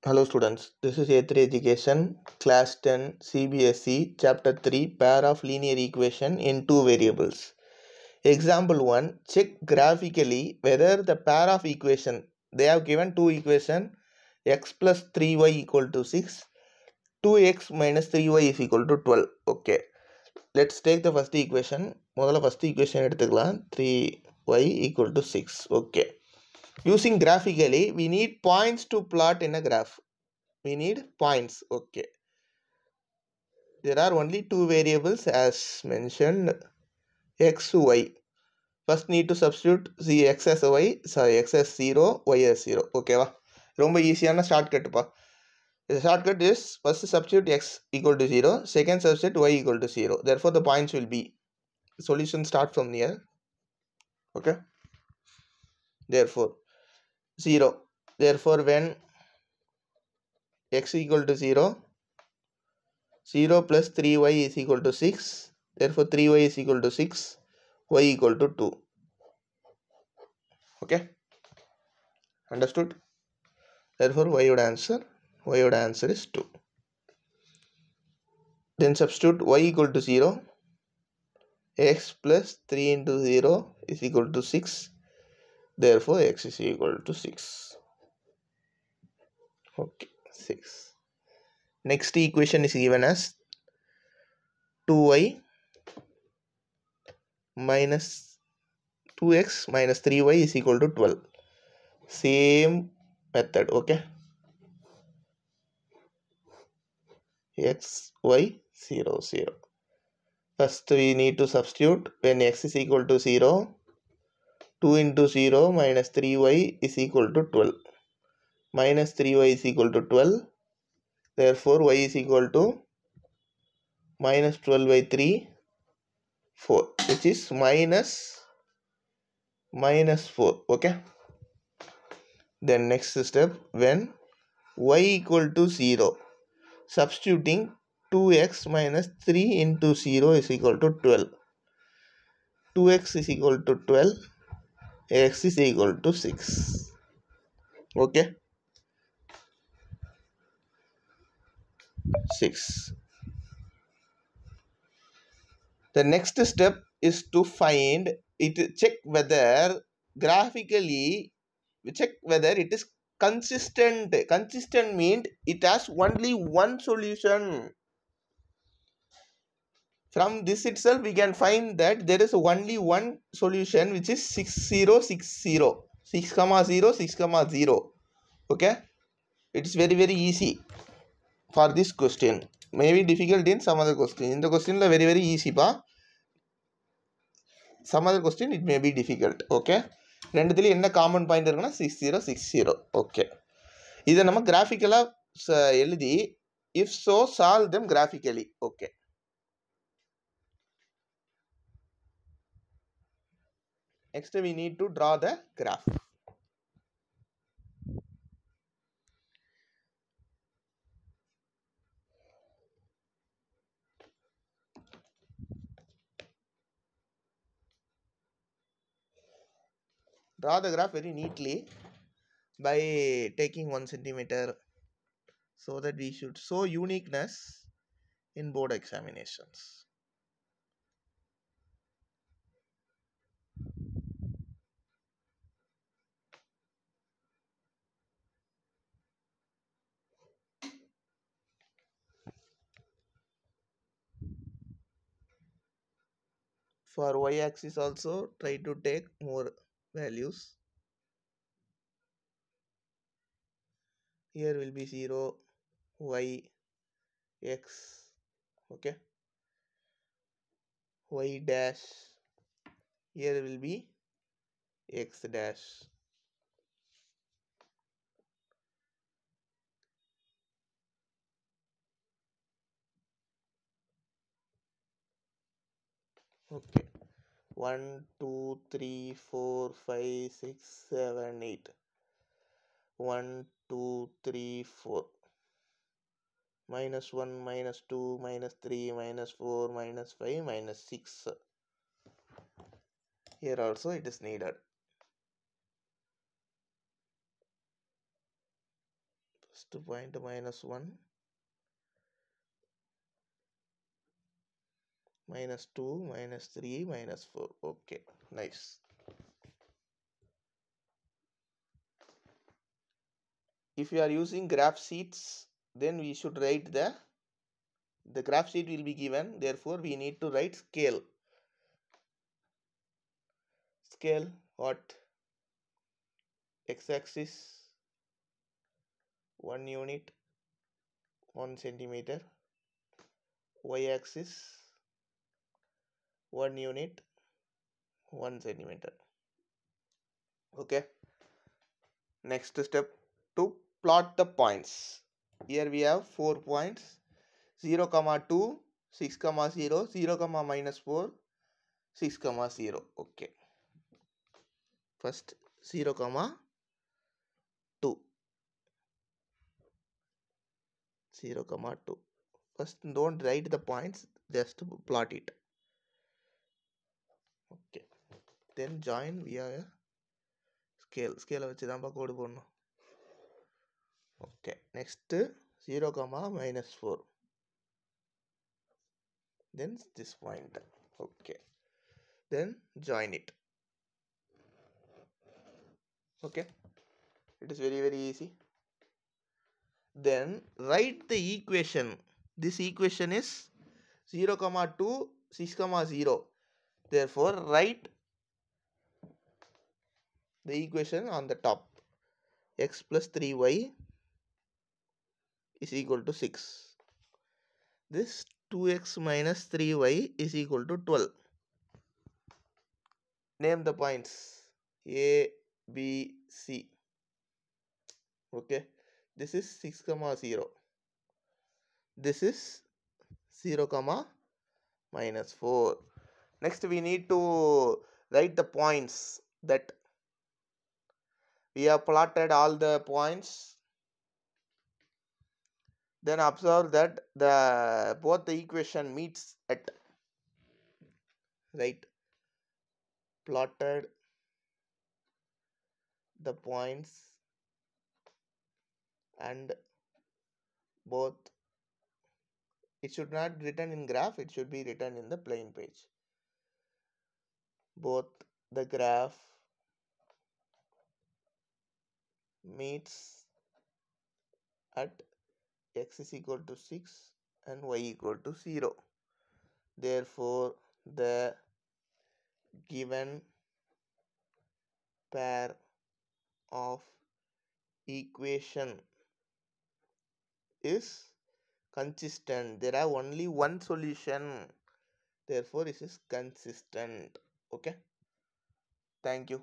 Hello students, this is A3 Education, Class 10, CBSE, Chapter 3, Pair of Linear Equation in two variables. Example 1, check graphically whether the pair of equation, they have given two equation, x plus 3y equal to 6, 2x minus 3y is equal to 12. Okay, let's take the first equation. முதல்ல first equation எடுத்துக்கலாம், 3y equal to 6. Okay. Using graphically, we need points to plot in a graph. We need points. Okay, there are only two variables as mentioned, x, y. First need to substitute x as y, sorry, x as 0, y as 0. Okay va, ரொம்ப ஈஸியான shortcut பா. The shortcut is first substitute x equal to 0, second substitute y equal to 0. Therefore the points will be, solution start from here. Okay, therefore 0. Therefore when x equal to 0, 0 plus 3y is equal to 6. Therefore 3y is equal to 6, y equal to 2. Okay, understood? Therefore y would answer is 2. Then substitute y equal to 0. X plus 3 into 0 is equal to 6. Therefore x is equal to 6. Okay, 6. Next equation is given as 2y minus 2x minus 3y is equal to 12. Same method. Okay, x, y, 0, 0. First we need to substitute when x is equal to 0. 2 into 0 minus 3y is equal to 12. Minus 3y is equal to 12. Therefore y is equal to minus 12 by 3, 4, which is minus 4. Okay, then next step, when y equal to 0, substituting 2x minus 3 into 0 is equal to 12. 2x is equal to 12, x is equal to 6. Okay, 6. The next step is to find it, check whether graphically, check whether it is consistent. Consistent means it has only one solution. From this itself we can find that there is only one solution, which is 6060, 6 comma 0, 6 comma 0. Okay, it's very easy for this question. Maybe difficult in some other question. In the question very easy pa. Some other question it may be difficult. Okay, ரெண்டுத்துல என்ன common point இருக்குன்னா 6060. Okay, இதை நம்ம கிராஃபிக்கலா எழுதி if so solve them graphically. Okay, next we need to draw the graph. Draw the graph very neatly by taking 1 centimeter, so that we should show uniqueness in board examinations. For y-axis also try to take more values. Here will be 0, y, x. Okay, y dash, here will be x dash. Okay, 1 2 3 4 5 6 7 8. 1 2 3 4. Minus 1 minus 2 minus 3 minus 4 minus 5 minus 6. Here also it is needed. First point -1, -2, -3, -4. Okay, nice. If you are using graph sheets, then we should write the graph sheet will be given. Therefore, we need to write scale. Scale what? X-axis 1 unit 1 centimeter, y-axis 1 unit 1 centimeter. Okay. Next step, to plot the points. Here we have 4 points: 0, 2, 6, 0, 0, -4, 6, 0. Okay. First 0, 2. 0, 2. First don't write the points, just plot it. Okay. Then join via scale. Scale வச்சு தான்ப்பா கோடு போடணும். Okay. Next 0, -4. Then this point. Okay. Then join it. Okay. It is very easy. Then write the equation. This equation is 0, 2, 6, 0. Therefore write the equation on the top. X plus 3y is equal to 6. This 2x minus 3y is equal to 12. Name the points A, B, C. Okay. This is 6, 0. This is 0, -4. Next we need to write the points that we have plotted all the points. Then observe that both the equation meets at, right? Plotted the points and both, it should not be written in graph, it should be written in the plain page. Both the graph meets at x is equal to 6 and y equal to 0. Therefore the given pair of equation is consistent. There are only one solution, therefore it is consistent. Okay, thank you.